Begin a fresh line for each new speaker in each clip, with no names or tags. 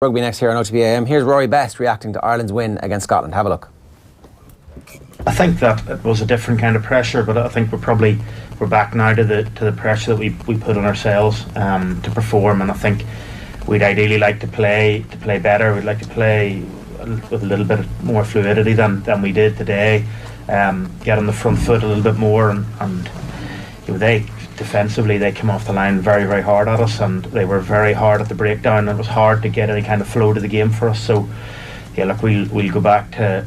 Rugby next here on OTB AM. Here's Rory Best reacting to Ireland's win against Scotland. Have a look.
I think that it was a different kind of pressure, but I think we're back now to the pressure that we put on ourselves to perform, and I think we'd ideally like to play better. We'd like to play with a little bit more fluidity than we did today. Get on the front foot a little bit more, and they defensively they came off the line very, very hard at us, and they were very hard at the breakdown, and it was hard to get any kind of flow to the game for us. So yeah, look, we'll go back to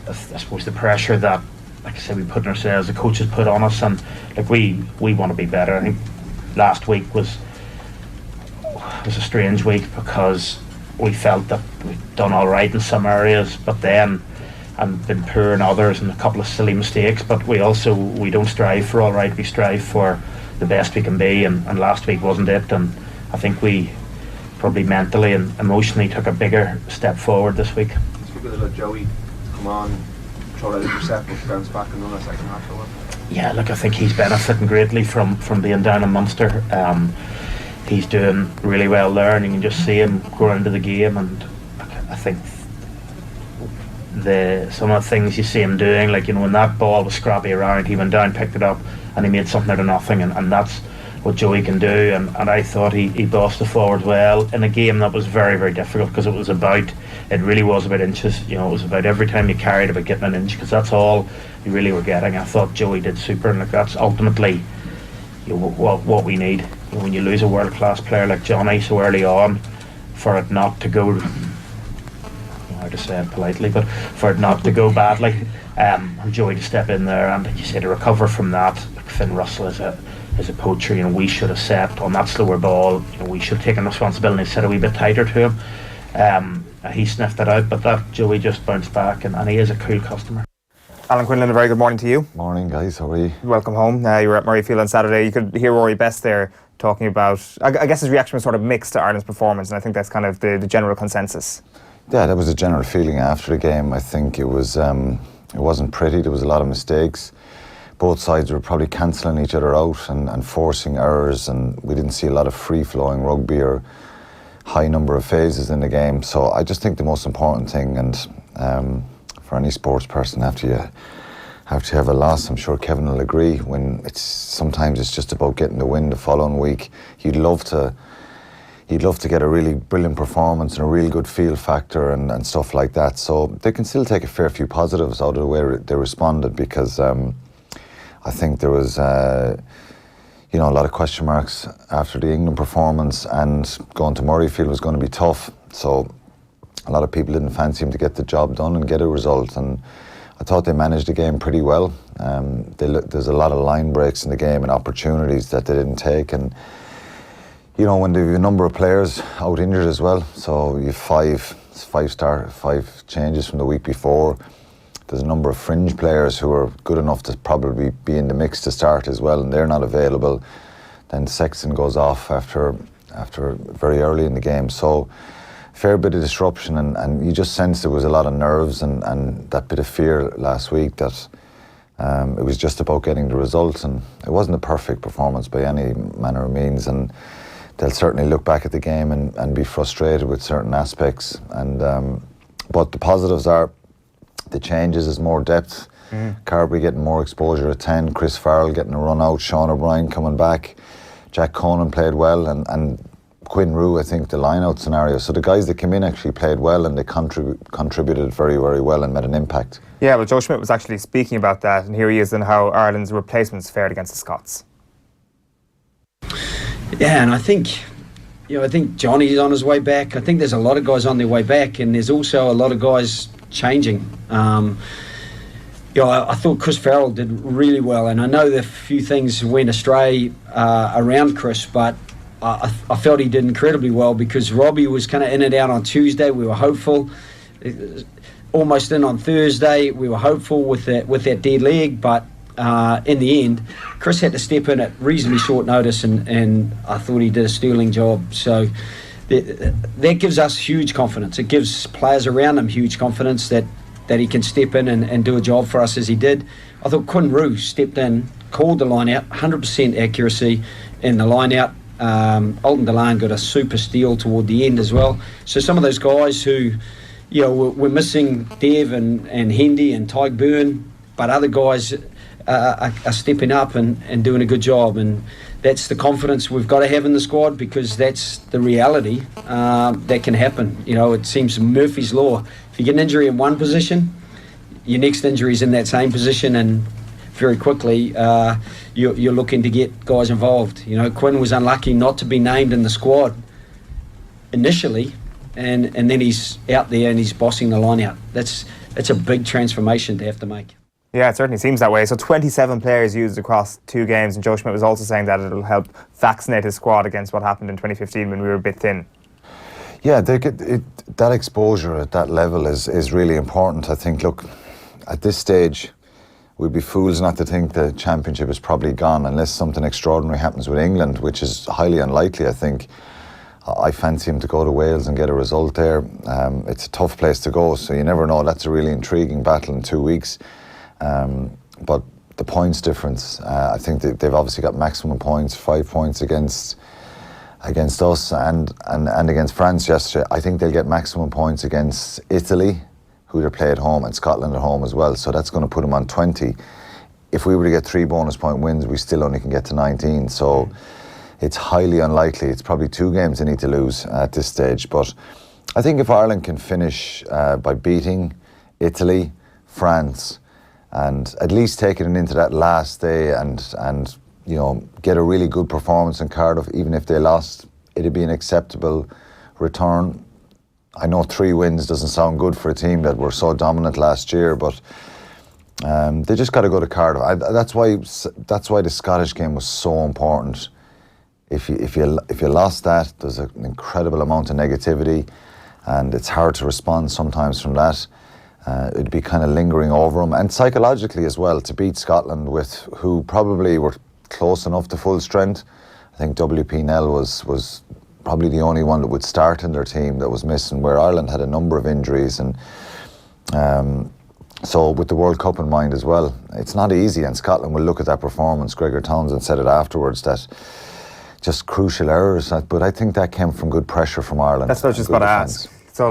I suppose the pressure that, like I said, we put on ourselves, the coaches put on us, and like we want to be better. I think last week was a strange week because we felt that we'd done all right in some areas, but then and been poor in others and a couple of silly mistakes. But we don't strive for all right, we strive for the best we can be, and last week wasn't it, and I think we probably mentally and emotionally took a bigger step forward this week.
Speak a little Joey come on, throw that intercept, but bounce back and run a second half or what?
Yeah, look, I think he's benefiting greatly from being down in Munster. He's doing really well there, and you can just see him grow into the game, and I think some of the things you see him doing, like, when that ball was scrappy around, he went down, picked it up, and he made something out of nothing, and that's what Joey can do. And I thought he bossed the forward well in a game that was very, very difficult, because it really was about inches. It was about every time you carried about getting an inch, because that's all you really were getting. I thought Joey did super, and that's ultimately what we need. When you lose a world-class player like Johnny so early on, for it not to go, how to say it politely, but for it not to go badly, and Joey to step in there, and like you say, to recover from that. Like Finn Russell is a poacher. We should have set on that slower ball. We should have taken responsibility and set a wee bit tighter to him. He sniffed it out, but that Joey just bounced back, and he is a cool customer.
Alan Quinlan, a very good morning to you.
Morning, guys. How are you?
Welcome home. You were at Murrayfield on Saturday. You could hear Rory Best there talking about, I guess his reaction was sort of mixed to Ireland's performance, and I think that's kind of the general consensus.
Yeah, that was a general feeling after the game. I think it wasn't pretty. There was a lot of mistakes. Both sides were probably cancelling each other out and forcing errors, and we didn't see a lot of free-flowing rugby or high number of phases in the game. So I just think the most important thing, and for any sports person, after you have a loss, I'm sure Kevin will agree, when sometimes it's just about getting the win the following week. He'd love to get a really brilliant performance and a really good field factor and stuff like that. So they can still take a fair few positives out of the way they responded, because I think there was a lot of question marks after the England performance, and going to Murrayfield was going to be tough. So a lot of people didn't fancy him to get the job done and get a result, and I thought they managed the game pretty well. There's a lot of line breaks in the game and opportunities that they didn't take, and when there are a number of players out injured as well, so you have five changes from the week before. There's a number of fringe players who are good enough to probably be in the mix to start as well, and they're not available. Then Sexton goes off after very early in the game, so fair bit of disruption, and you just sense there was a lot of nerves and that bit of fear last week that it was just about getting the results, and it wasn't a perfect performance by any manner of means, and they'll certainly look back at the game and be frustrated with certain aspects. And but the positives are the changes is more depth. Carberry getting more exposure at 10, Chris Farrell getting a run out, Sean O'Brien coming back, Jack Conan played well, and Quinn Rue, I think, the line-out scenario. So the guys that came in actually played well, and they contributed very, very well and made an impact.
Yeah, well, Joe Schmidt was actually speaking about that, and here he is on how Ireland's replacements fared against the Scots.
Yeah, and I think Johnny's on his way back. I think there's a lot of guys on their way back, and there's also a lot of guys changing. I thought Chris Farrell did really well, and I know that a few things went astray around Chris, but I felt he did incredibly well, because Robbie was kind of in and out on Tuesday. We were hopeful. Almost in on Thursday. We were hopeful with that dead leg, but in the end, Chris had to step in at reasonably short notice, and I thought he did a sterling job. So that gives us huge confidence. It gives players around him huge confidence that he can step in and do a job for us as he did. I thought Quinn Rue stepped in, called the line out, 100% accuracy in the line out. Alton Delane got a super steal toward the end as well. So some of those guys who, we're missing Dev and Hendy and Tyke Byrne, but other guys are stepping up and doing a good job, and that's the confidence we've got to have in the squad, because that's the reality that can happen. It seems Murphy's Law. If you get an injury in one position, your next injury is in that same position, and very quickly you're looking to get guys involved. Quinn was unlucky not to be named in the squad initially, and then he's out there and he's bossing the line out. That's a big transformation to have to make.
Yeah, it certainly seems that way. So 27 players used across 2 games, and Joe Schmidt was also saying that it'll help vaccinate his squad against what happened in 2015 when we were a bit thin.
Yeah, that exposure at that level is really important. I think, look, at this stage, we'd be fools not to think the championship is probably gone unless something extraordinary happens with England, which is highly unlikely, I think. I fancy him to go to Wales and get a result there. It's a tough place to go, so you never know. That's a really intriguing battle in 2 weeks. But the points difference, I think they've obviously got maximum points, 5 points against us and against France yesterday. I think they'll get maximum points against Italy, who they play at home, and Scotland at home as well. So that's going to put them on 20. If we were to get 3 bonus point wins, we still only can get to 19. So it's highly unlikely. It's probably 2 games they need to lose at this stage. But I think if Ireland can finish by beating Italy, France, and at least taking it into that last day and get a really good performance in Cardiff, even if they lost, it'd be an acceptable return. I know 3 wins doesn't sound good for a team that were so dominant last year, but they just got to go to Cardiff. That's why the Scottish game was so important. If you lost that, there's an incredible amount of negativity, and it's hard to respond sometimes from that. It'd be kind of lingering over them, and psychologically as well, to beat Scotland, who probably were close enough to full strength. I think WP Nell was probably the only one that would start in their team that was missing, where Ireland had a number of injuries, and so with the World Cup in mind as well, it's not easy, and Scotland will look at that performance. Gregor Townsend said it afterwards, that just crucial errors, but I think that came from good pressure from Ireland.
That's what I was just about to ask. So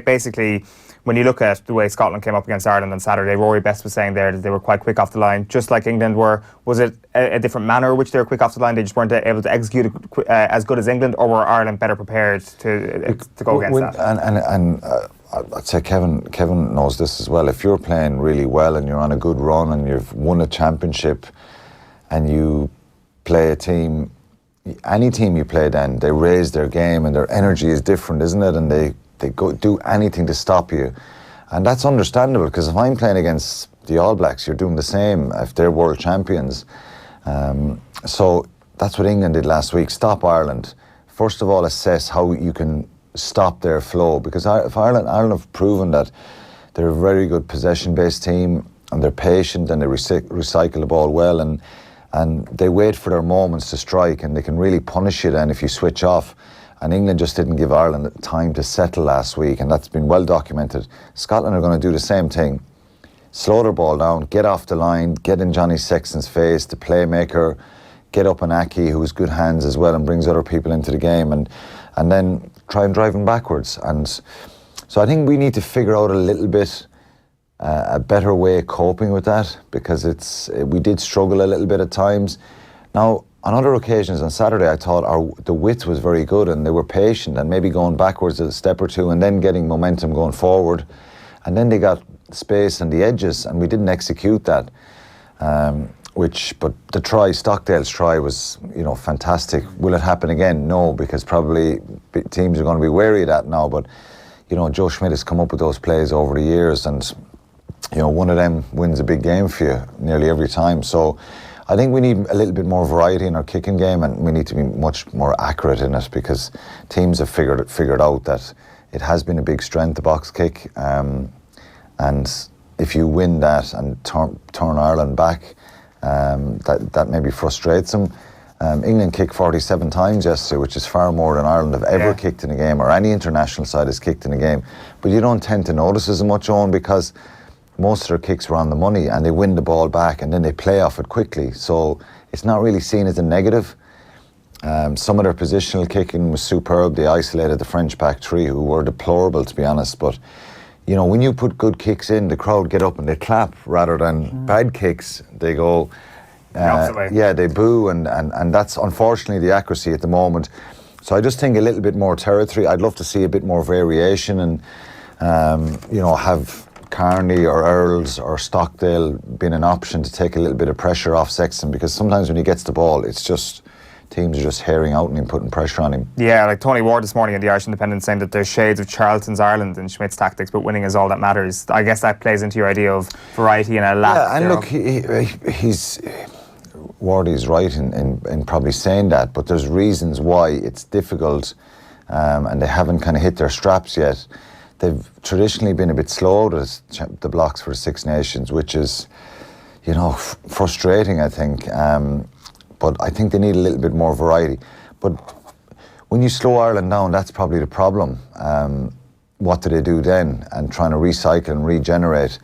basically, when you look at the way Scotland came up against Ireland on Saturday, Rory Best was saying there that they were quite quick off the line, just like England were. Was it a different manner in which they were quick off the line? They just weren't able to execute as good as England, or were Ireland better prepared to go against that?
I'd say Kevin knows this as well. If you're playing really well and you're on a good run and you've won a championship and you play a team, any team you play then, they raise their game and their energy is different, isn't it? And they go do anything to stop you. And that's understandable, because if I'm playing against the All Blacks, you're doing the same if they're world champions. So that's what England did last week. Stop Ireland. First of all, assess how you can stop their flow, because if Ireland have proven that they're a very good possession-based team, and they're patient and they recycle the ball well, and they wait for their moments to strike, and they can really punish you then if you switch off. And England just didn't give Ireland time to settle last week, and that's been well documented. Scotland are going to do the same thing. Slow their ball down, get off the line, get in Johnny Sexton's face, the playmaker, get up on Aki, who's good hands as well and brings other people into the game, and then try and drive them backwards. And so I think we need to figure out a little bit a better way of coping with that, because we did struggle a little bit at times. Now, on other occasions on Saturday, I thought the width was very good, and they were patient and maybe going backwards a step or two and then getting momentum going forward. And then they got space on the edges, and we didn't execute that. But the try, Stockdale's try, was fantastic. Will it happen again? No, because probably teams are going to be wary of that now. But Joe Schmidt has come up with those plays over the years, and one of them wins a big game for you nearly every time. So I think we need a little bit more variety in our kicking game, and we need to be much more accurate in it, because teams have figured out that it has been a big strength, the box kick, and if you win that and turn Ireland back, that maybe frustrates them. England kicked 47 times yesterday, which is far more than Ireland have ever kicked in a game, or any international side has kicked in a game. But you don't tend to notice as much, Owen, because most of their kicks were on the money, and they win the ball back and then they play off it quickly. So it's not really seen as a negative. Some of their positional kicking was superb. They isolated the French back three, who were deplorable, to be honest. But, you know, when you put good kicks in, the crowd get up and they clap rather than bad kicks. They go, yeah, they boo, and that's unfortunately the accuracy at the moment. So I just think a little bit more territory. I'd love to see a bit more variation and, you know, have Carney or Earls or Stockdale been an option to take a little bit of pressure off Sexton, because sometimes when he gets the ball, it's just teams are just herring out and him, putting pressure on him.
Yeah, like Tony Ward this morning in the Irish Independent saying that there's shades of Charlton's Ireland in Schmidt's tactics, but winning is all that matters. I guess that plays into your idea of variety and a lack.
Yeah, and look, he's Wardy's right in probably saying that, but there's reasons why it's difficult, and they haven't kind of hit their straps yet. They've traditionally been a bit slow to the blocks for the Six Nations, which is, you know, frustrating, I think. But I think they need a little bit more variety. But when you slow Ireland down, that's probably the problem. What do they do then? And trying to recycle and regenerate.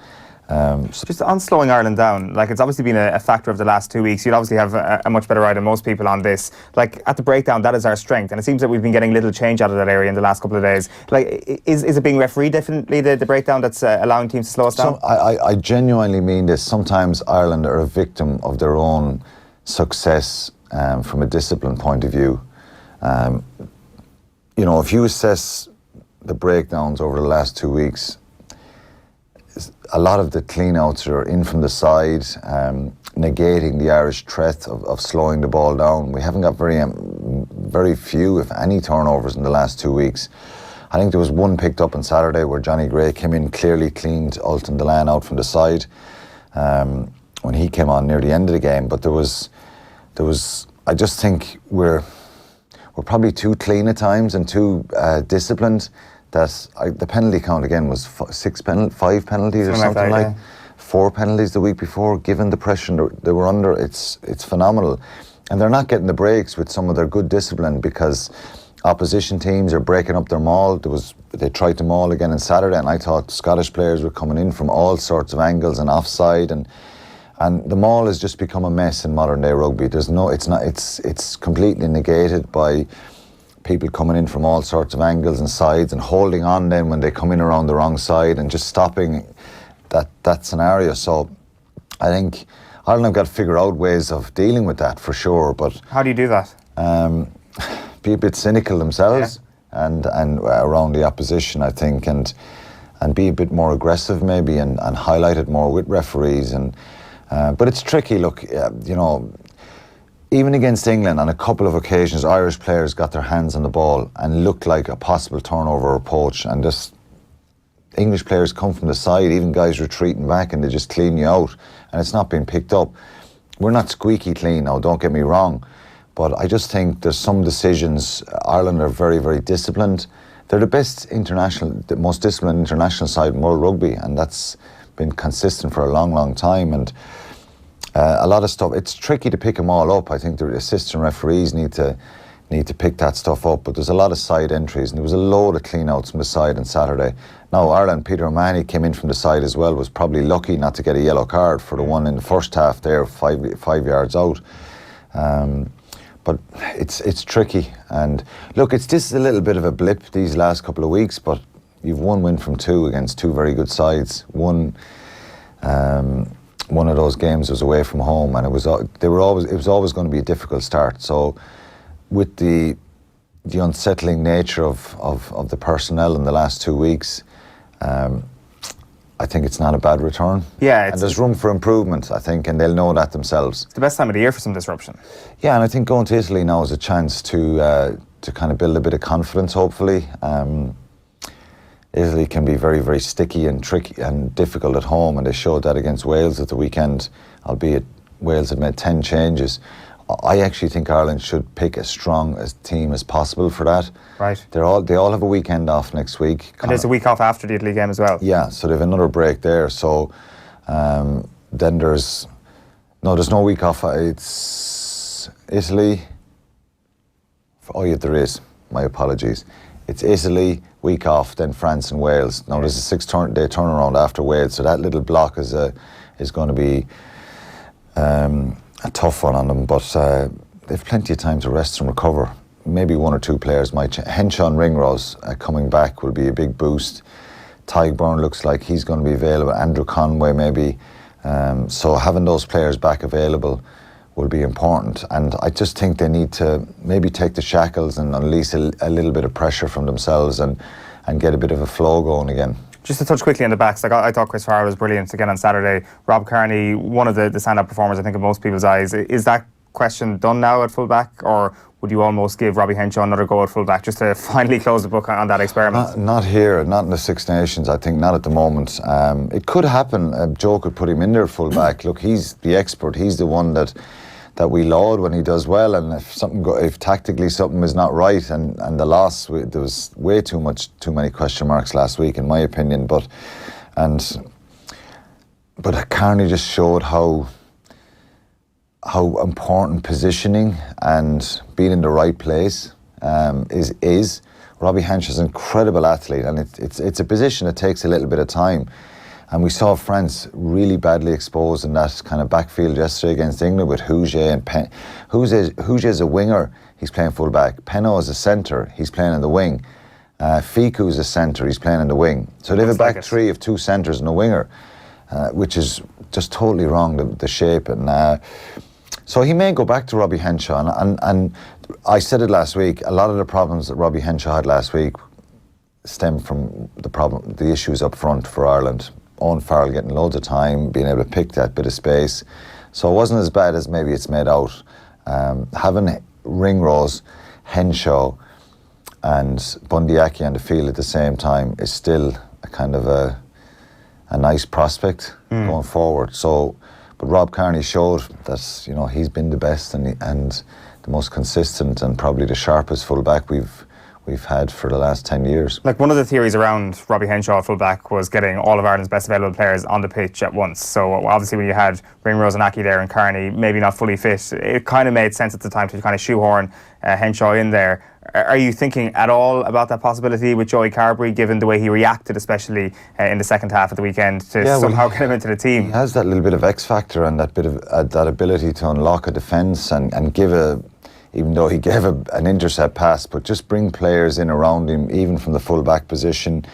So just on slowing Ireland down, like, it's obviously been a factor of the last 2 weeks. You'd obviously have a much better eye than most people on this. Like, at the breakdown, that is our strength, and it seems that we've been getting little change out of that area in the last couple of days. Like, is it being refereed definitely the breakdown that's allowing teams to slow us down?
I genuinely mean this. Sometimes Ireland are a victim of their own success from a discipline point of view. You know, if you assess the breakdowns over the last 2 weeks, a lot of the clean-outs are in from the side, negating the Irish threat of slowing the ball down. We haven't got very few, if any, turnovers in the last 2 weeks. I think there was one picked up on Saturday where Johnny Gray came in, clearly cleaned Ultan Delan out from the side when he came on near the end of the game. But there was. I just think we're probably too clean at times and too disciplined. The penalty count again was 5 penalties or something like that. 4 penalties the week before, given the pressure they were under. It's phenomenal. And they're not getting the breaks with some of their good discipline, because opposition teams are breaking up their maul. They tried to maul again on Saturday, and I thought Scottish players were coming in from all sorts of angles and offside, and the maul has just become a mess in modern day rugby. It's completely negated by people coming in from all sorts of angles and sides and holding on then when they come in around the wrong side and just stopping that scenario. So I think Ireland have got to figure out ways of dealing with that for sure. But
how do you do that?
Be a bit cynical themselves, and around the opposition, I think, and be a bit more aggressive maybe, and highlight it more with referees. But it's tricky. Look, you know, even against England, on a couple of occasions, Irish players got their hands on the ball and looked like a possible turnover or poach, and just English players come from the side, even guys retreating back, and they just clean you out, and it's not being picked up. We're not squeaky clean now, don't get me wrong, but I just think there's some decisions. Ireland are very, very disciplined. They're the most disciplined international side in world rugby, and that's been consistent for a long, long time. And a lot of stuff, it's tricky to pick them all up. I think the assistant referees need to pick that stuff up, but there's a lot of side entries, and there was a load of clean-outs from the side on Saturday. Now, Ireland, Peter O'Mahony came in from the side as well, was probably lucky not to get a yellow card for the one in the first half there, five yards out. But it's tricky, and look, this is a little bit of a blip these last couple of weeks, but you've one win from 2 against 2 very good sides. One of those games was away from home, and it was always going to be a difficult start. So with the unsettling nature of the personnel in the last 2 weeks, I think it's not a bad return.
Yeah,
and there's room for improvement, I think, and they'll know that themselves.
It's the best time of the year for some disruption.
Yeah, and I think going to Italy now is a chance to kind of build a bit of confidence, hopefully. Italy can be very, very sticky and tricky and difficult at home, and they showed that against Wales at the weekend, albeit Wales had made 10 changes. I actually think Ireland should pick as strong a team as possible for that.
Right.
They all have a weekend off next week.
And there's a week off after the Italy game as well.
Yeah, so they have another break there. So then there's no week off. It's Italy. Oh yeah, there is. My apologies. It's Italy, week off, then France and Wales. Now there's a 6-day turnaround after Wales, so that little block is going to be a tough one on them. But they've plenty of time to rest and recover. Maybe one or two players might Henshaw and Ringrose coming back will be a big boost. Tyburn looks like he's going to be available. Andrew Conway maybe. So having those players back available will be important. And I just think they need to maybe take the shackles and unleash a little bit of pressure from themselves and get a bit of a flow going again. Just
to touch quickly on the backs, like I thought Chris Farrell was brilliant again on Saturday. Rob Kearney, one of the stand-up performers, I think, in most people's eyes. Is that question done now at full-back, or would you almost give Robbie Henshaw another go at full-back just to finally close the book on that experiment?
Not here, not in the Six Nations. I think not at the moment. It could happen. Joe could put him in there at full-back. Look, he's the expert. He's the one that we laud when he does well, and if tactically something is not right, and the loss, there was way too many question marks last week, in my opinion. But Kearney just showed how important positioning and being in the right place is. Robbie Henshaw's an incredible athlete, and it's a position that takes a little bit of time. And we saw France really badly exposed in that kind of backfield yesterday against England with Huget and Pen. Huget's a winger, he's playing full back. Penno is a centre, he's playing in the wing. Ficou's a centre, he's playing in the wing. So they have a back three of two centres and a winger, which is just totally wrong, the shape. And so he may go back to Robbie Henshaw. And I said it last week, a lot of the problems that Robbie Henshaw had last week stem from the issues up front for Ireland. Owen Farrell getting loads of time, being able to pick that bit of space. So it wasn't as bad as maybe it's made out. Having Ringrose, Henshaw and Bundyaki on the field at the same time is still a kind of a nice prospect going forward. So, but Rob Kearney showed that, you know, he's been the best and the most consistent and probably the sharpest fullback we've had for the last 10 years.
Like, one of the theories around Robbie Henshaw at fullback was getting all of Ireland's best available players on the pitch at once. So obviously when you had Ringrose and Aki there and Kearney maybe not fully fit, it kind of made sense at the time to kind of shoehorn Henshaw in there. Are you thinking at all about that possibility with Joey Carberry, given the way he reacted, especially in the second half of the weekend, to somehow get him into the team?
He has that little bit of X factor and that bit of that ability to unlock a defence and give even though he gave an intercept pass, but just bring players in around him, even from the full-back position,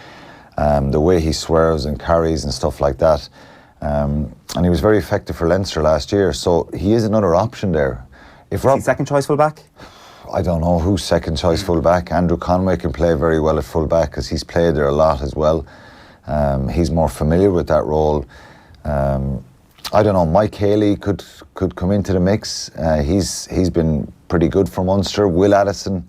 the way he swerves and carries and stuff like that. And he was very effective for Leinster last year, so he is another option there.
Is he second choice full-back?
I don't know who's second choice full-back. Andrew Conway can play very well at full-back because he's played there a lot as well. He's more familiar with that role. I don't know, Mike Haley could come into the mix. He's been pretty good for Munster. Will Addison.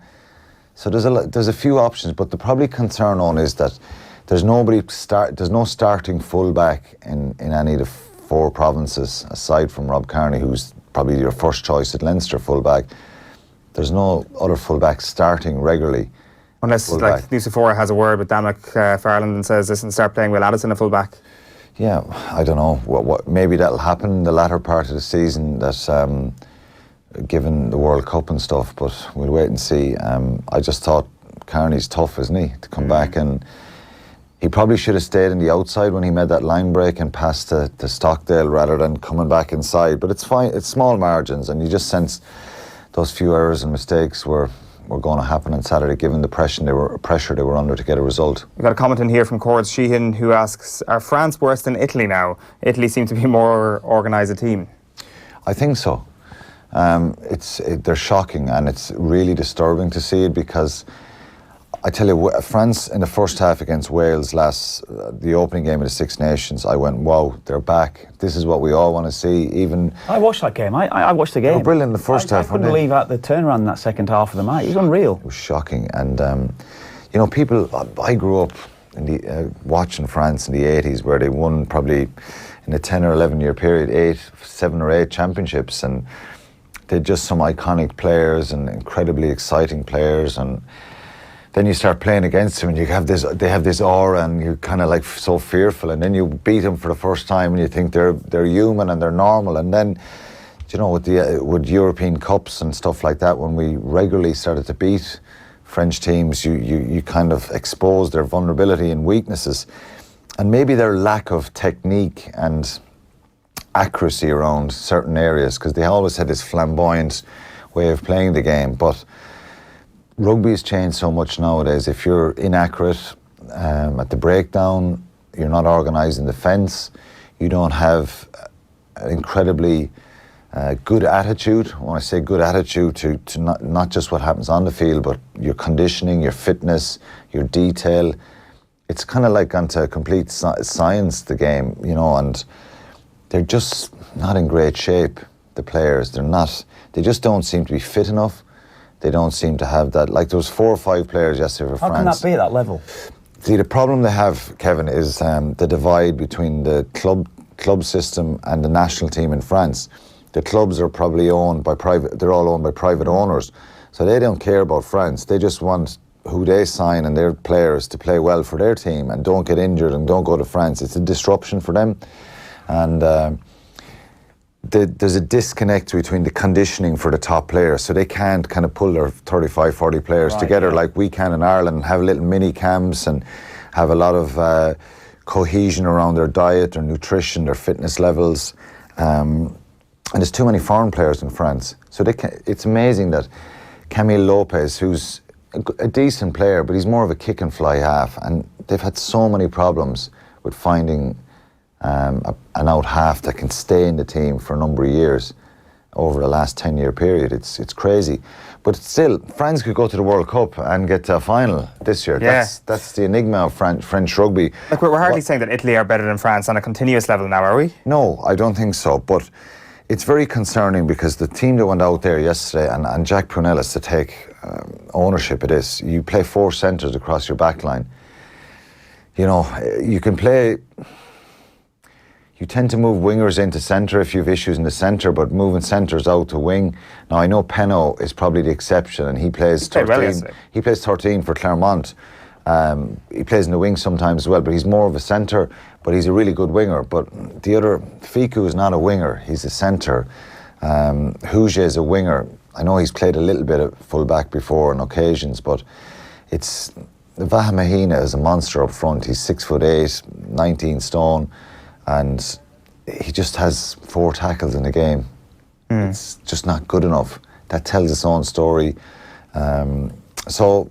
So there's a few options, but the probably concern on is that there's no starting fullback in any of the four provinces aside from Rob Kearney, who's probably your first choice at Leinster fullback. There's no other fullback starting regularly.
Unless like Nusafora has a word with Damak Farland and says, listen, start playing Will Addison at fullback.
Yeah, I don't know. What maybe that'll happen in the latter part of the season, that given the World Cup and stuff, but we'll wait and see. I just thought Kearney's tough, isn't he, to come back, and he probably should have stayed on the outside when he made that line break and passed to Stockdale rather than coming back inside. But it's fine, it's small margins, and you just sense those few errors and mistakes were going to happen on Saturday, given the pressure they were under to get a result. We've
got a comment in here from Cords Sheehan, who asks, are France worse than Italy now? Italy seem to be more organised a team.
I think so. They're shocking, and it's really disturbing to see it, because I tell you, France in the first half against Wales the opening game of the Six Nations, I went, wow, they're back. This is what we all want to see. Even
I watched that game. I watched the game.
They were brilliant in the first half.
I couldn't believe the turnaround in that second half of the match. It was unreal.
It was shocking, and you know, people. I grew up watching France in the 80s, where they won probably in a 10 or 11 year period 7 or 8 championships, and they're just some iconic players and incredibly exciting players. And then you start playing against them, and they have this aura, and you're kind of like so fearful. And then you beat them for the first time, and you think they're human and they're normal. And then, you know, with European Cups and stuff like that, when we regularly started to beat French teams, you kind of expose their vulnerability and weaknesses, and maybe their lack of technique and accuracy around certain areas, because they always had this flamboyant way of playing the game. But rugby has changed so much nowadays. If you're inaccurate at the breakdown, you're not organised in defence, you don't have an incredibly good attitude. When I say good attitude, to not just what happens on the field, but your conditioning, your fitness, your detail. It's kind of like onto complete science, the game, you know, and they're just not in great shape, the players. They just don't seem to be fit enough. They don't seem to have that. Like, there was 4 or 5 players yesterday for France.
How can that be at that level?
See, the problem they have, Kevin, is the divide between the club system and the national team in France. The clubs are probably owned by they're all owned by private owners. So they don't care about France. They just want who they sign and their players to play well for their team and don't get injured and don't go to France. It's a disruption for them. And there's a disconnect between the conditioning for the top players. So they can't kind of pull their 35, 40 players together like we can in Ireland and have little mini camps and have a lot of cohesion around their diet, their nutrition, their fitness levels. And there's too many foreign players in France. So it's amazing that Camille Lopez, who's a decent player, but he's more of a kick and fly half, and they've had so many problems with finding an out half that can stay in the team for a number of years over the last 10-year period. It's crazy. But still, France could go to the World Cup and get to a final this year.
Yeah.
That's the enigma of French rugby.
Like, we're hardly saying that Italy are better than France on a continuous level now, are we?
No, I don't think so. But it's very concerning because the team that went out there yesterday, and Jack Prunell has to take ownership of this. You play 4 centres across your back line. You know, you can play... You tend to move wingers into centre if you have issues in the centre, but moving centres out to wing. Now, I know Penno is probably the exception, and he plays 13. He plays 13 for Clermont. He plays in the wing sometimes as well, but he's more of a centre, but he's a really good winger. But the other, Fiku is not a winger, he's a centre. Houge is a winger. I know he's played a little bit of full-back before on occasions, but it's... Vaha Mahina is a monster up front. He's 6'8", 19 stone. And he just has 4 tackles in the game. It's just not good enough. That tells its own story. So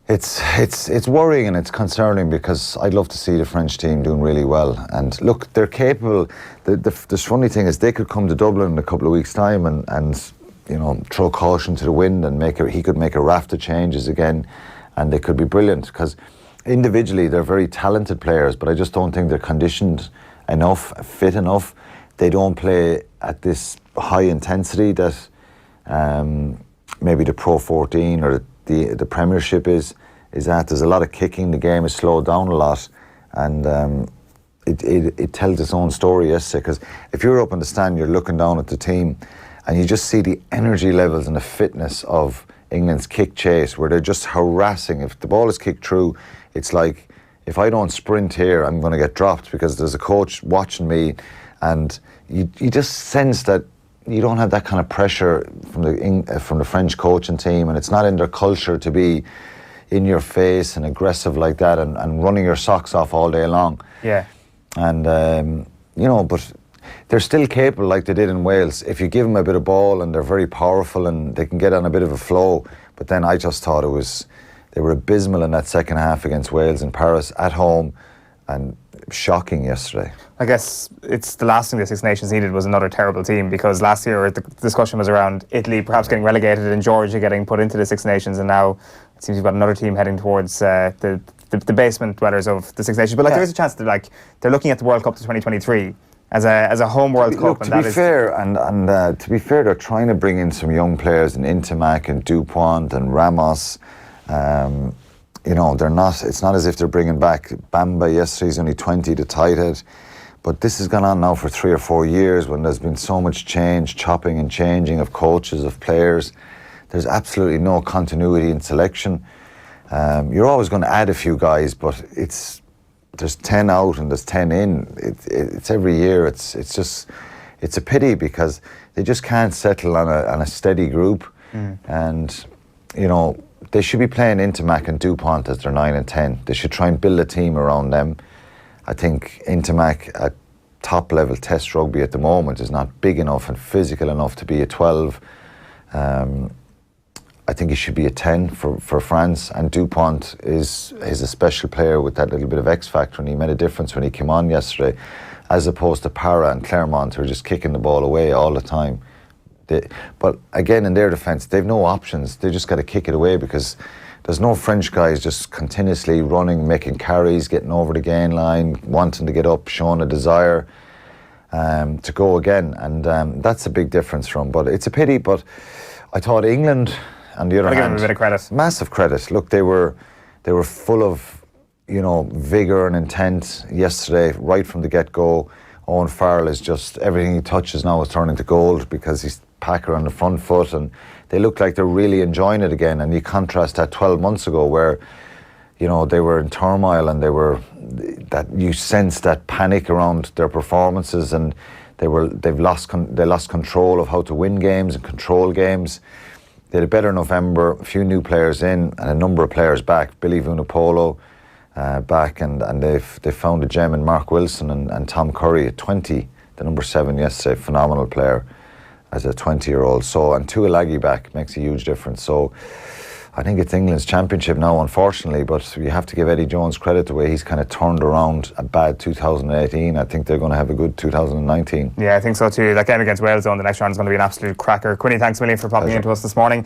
it's worrying and it's concerning because I'd love to see the French team doing really well. And look, they're capable. The funny thing is they could come to Dublin in a couple of weeks' time and you know, throw caution to the wind and he could make a raft of changes again, and they could be brilliant because individually, they're very talented players, but I just don't think they're conditioned enough, fit enough. They don't play at this high intensity that maybe the Pro 14 or the Premiership is at. There's a lot of kicking. The game is slowed down a lot, and it tells its own story yesterday. Because if you're up in the stand, you're looking down at the team, and you just see the energy levels and the fitness of England's kick chase, where they're just harassing. If the ball is kicked through, it's like, if I don't sprint here, I'm going to get dropped because there's a coach watching me, and you just sense that you don't have that kind of pressure from the French coaching team, and it's not in their culture to be in your face and aggressive like that and running your socks off all day long.
Yeah.
And, you know, but they're still capable like they did in Wales. If you give them a bit of ball and they're very powerful and they can get on a bit of a flow, but then I just thought they were abysmal in that second half against Wales in Paris at home, and shocking yesterday.
I guess it's the last thing the Six Nations needed was another terrible team, because last year the discussion was around Italy perhaps getting relegated and Georgia getting put into the Six Nations, and now it seems you've got another team heading towards the basement dwellers of the Six Nations. But there is a chance that they're looking at the World Cup to 2023 as a home World Cup.
Look, to be fair, they're trying to bring in some young players in Intimac and Dupont and Ramos. You know, it's not as if they're bringing back Bamba. Yesterday he's only 20 to tight head, but this has gone on now for 3 or 4 years when there's been so much change, chopping and changing of coaches, of players. There's absolutely no continuity in selection. You're always going to add a few guys, but there's 10 out and there's 10 in. It's every year. It's a pity because they just can't settle on a steady group. And you know, they should be playing Intimac and Dupont as their 9 and 10. They should try and build a team around them. I think Intimac at top level test rugby at the moment is not big enough and physical enough to be a 12. I think he should be a 10 for France. And Dupont is a special player with that little bit of X factor, and he made a difference when he came on yesterday, as opposed to Para and Clermont, who are just kicking the ball away all the time. But again, in their defence, they've no options. They just got to kick it away, because there's no French guys just continuously running, making carries, getting over the gain line, wanting to get up, showing a desire to go again. And that's a big difference from. But it's a pity. But I thought England, on the other hand,
give them a bit of credit.
Massive credit. Look, they were full of, vigour and intent yesterday, right from the get-go. Owen Farrell is just, everything he touches now is turning to gold, because he's Packer on the front foot, and they look like they're really enjoying it again. And you contrast that 12 months ago, where they were in turmoil, and that you sense that panic around their performances, and they lost control of how to win games and control games. They had a better November, a few new players in, and a number of players back. Billy Vunipola back, and they've found a gem in Mark Wilson and Tom Curry at 20, the number 7 yesterday, phenomenal player as a 20-year-old. So, and Tuilagi back makes a huge difference. So I think it's England's championship now, unfortunately, but you have to give Eddie Jones credit the way he's kind of turned around a bad 2018. I think they're going to have a good 2019.
Yeah, I think so too. That game against Wales on the next round is going to be an absolute cracker. Quinny, thanks a million for popping into us this morning.